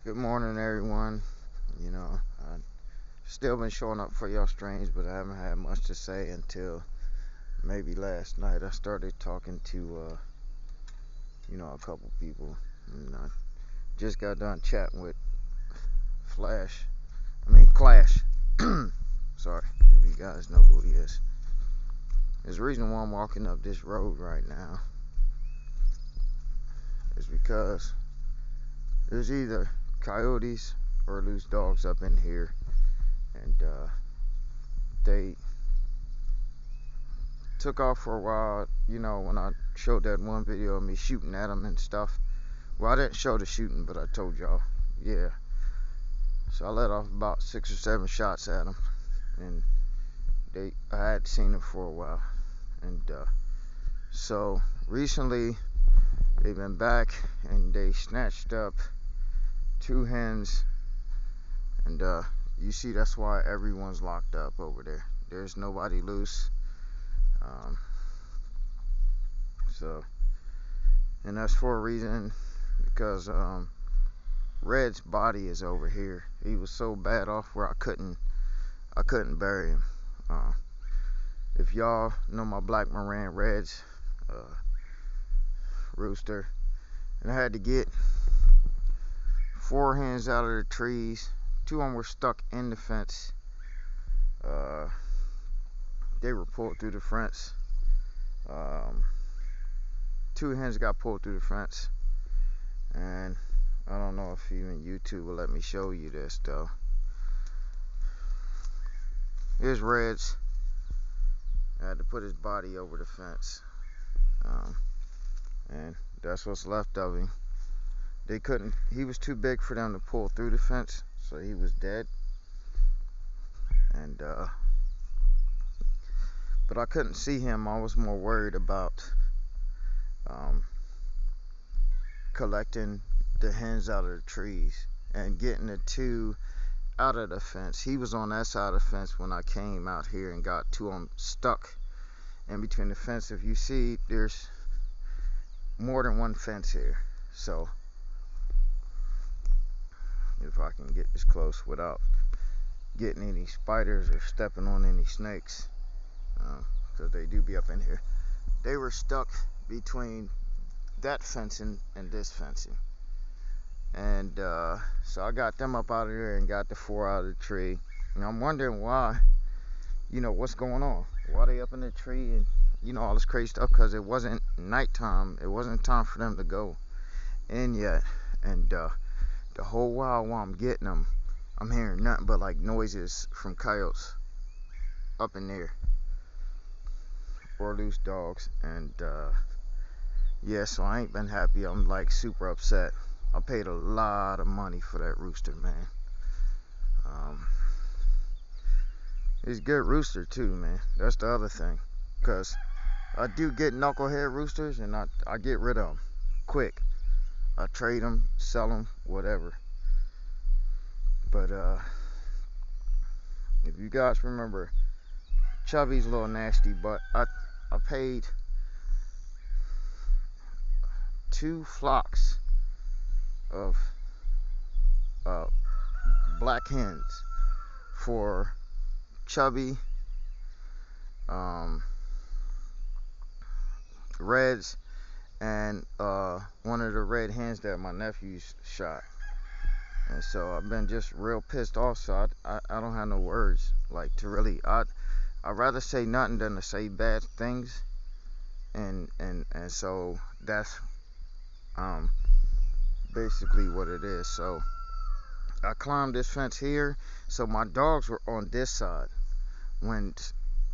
Good morning, everyone. I've still been showing up for y'all streams, but I haven't had much to say until maybe last night. I started talking to, a couple people, and I just got done chatting with Clash. Sorry, if you guys know who he is. There's a reason why I'm walking up this road right now is because there's either coyotes or loose dogs up in here, and they took off for a while, when I showed that one video of me shooting at them and stuff. Well, I didn't show the shooting, but I told y'all, yeah. So I let off about 6 or 7 shots at them, and I had seen them for a while. And so recently they've been back, and they snatched up 2 hens, and you see that's why everyone's locked up over there. There's nobody loose. And that's for a reason, because Red's body is over here. He was so bad off where I couldn't bury him. If y'all know my black Moran Red's rooster, and I had to get 4 hens out of the trees. 2 of them were stuck in the fence. They were pulled through the fence. 2 hens got pulled through the fence, and I don't know if even YouTube will let me show you this though. Here's Red's. I had to put his body over the fence, and that's what's left of him. He was too big for them to pull through the fence, so he was dead. And but I couldn't see him. I was more worried about collecting the hens out of the trees and getting the 2 out of the fence. He was on that side of the fence when I came out here and got 2 of them stuck in between the fence. If you see, there's more than one fence here. So if I can get this close without getting any spiders or stepping on any snakes, because they do be up in here. They were stuck between that fencing and this fencing, and so I got them up out of there and got the 4 out of the tree. And I'm wondering why, what's going on, why they up in the tree, and all this crazy stuff, because it wasn't nighttime. It wasn't time for them to go in yet. And the whole while I'm getting them, I'm hearing nothing but like noises from coyotes up in there, or loose dogs. And yeah, so I ain't been happy. I'm like super upset. I paid a lot of money for that rooster, man. He's a good rooster too, man. That's the other thing, because I do get knucklehead roosters, and I get rid of them quick. I trade them, sell them, whatever. But if you guys remember Chubby's little nasty butt, I paid 2 flocks of black hens for Chubby, Reds, and one of the red hens that my nephews shot. And so I've been just real pissed off. So I don't have no words, like, to really. I'd rather say nothing than to say bad things. And so that's basically what it is. So I climbed this fence here, so my dogs were on this side when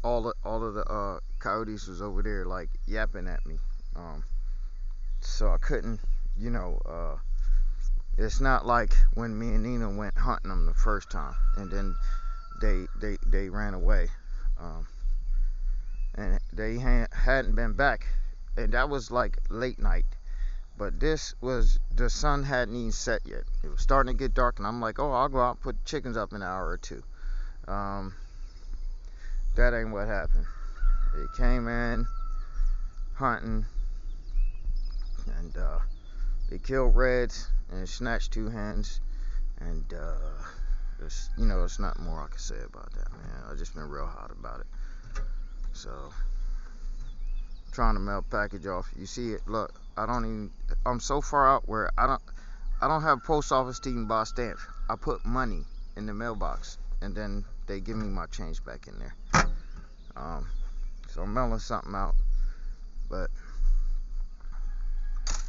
all of the coyotes was over there, like, yapping at me. So I couldn't, it's not like when me and Nina went hunting them the first time and then they ran away, and they hadn't been back, and that was like late night. But this was, the sun hadn't even set yet. It was starting to get dark, and I'm like, oh, I'll go out and put chickens up in an hour or 2. That ain't what happened. They came in hunting, and they killed Reds and snatched 2 hens. And there's nothing more I can say about that, man. I've just been real hot about it. So trying to mail package off. You see it, look, I'm so far out where I don't have a post office to even buy stamps. I put money in the mailbox and then they give me my change back in there. So I'm mailing something out, but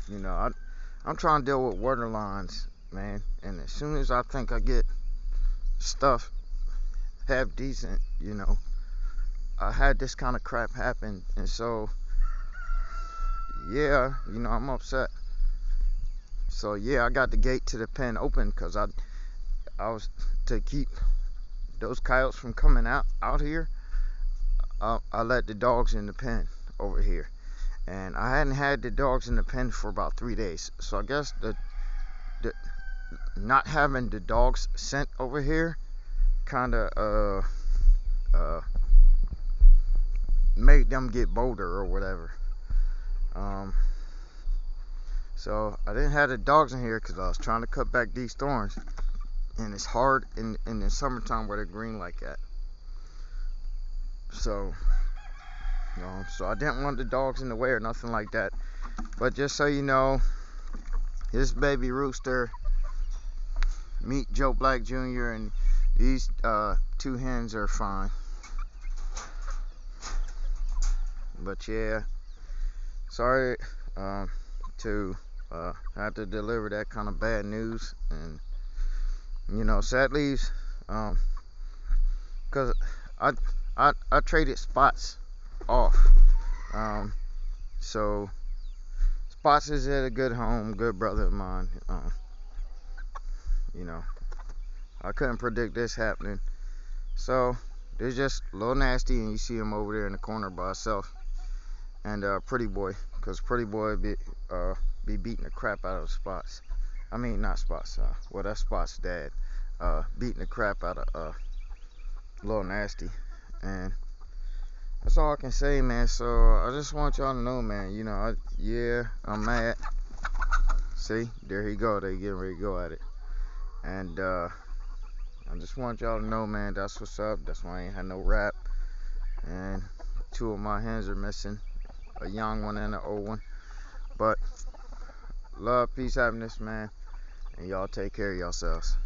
I'm trying to deal with water lines, man. And as soon as I think I get stuff half decent, I had this kind of crap happen, and so yeah, I'm upset. So yeah, I got the gate to the pen open because I was to keep those coyotes from coming out here. I let the dogs in the pen over here, and I hadn't had the dogs in the pen for about 3 days. So I guess the not having the dogs sent over here kind of made them get bolder or whatever. So I didn't have the dogs in here because I was trying to cut back these thorns, and it's hard in the summertime where they're green like that. So so I didn't want the dogs in the way or nothing like that. But just so you know, this baby rooster, meet Joe Black Jr., and these 2 hens are fine. But yeah, sorry to have to deliver that kind of bad news. And sadly, because I traded Spots off. So Spots is at a good home, good brother of mine. I couldn't predict this happening. So they're just a little nasty, and you see him over there in the corner by himself. And Pretty Boy, because Pretty Boy be beating the crap out of Spots. I mean, not Spots. Well, that's Spots' dad. Beating the crap out of Little Nasty. And that's all I can say, man. So I just want y'all to know, man. I'm mad. See, there he go. They getting ready to go at it. And I just want y'all to know, man. That's what's up. That's why I ain't had no rap. And 2 of my hens are missing, a young one and an old one. But love, peace, happiness, man. And y'all take care of yourselves.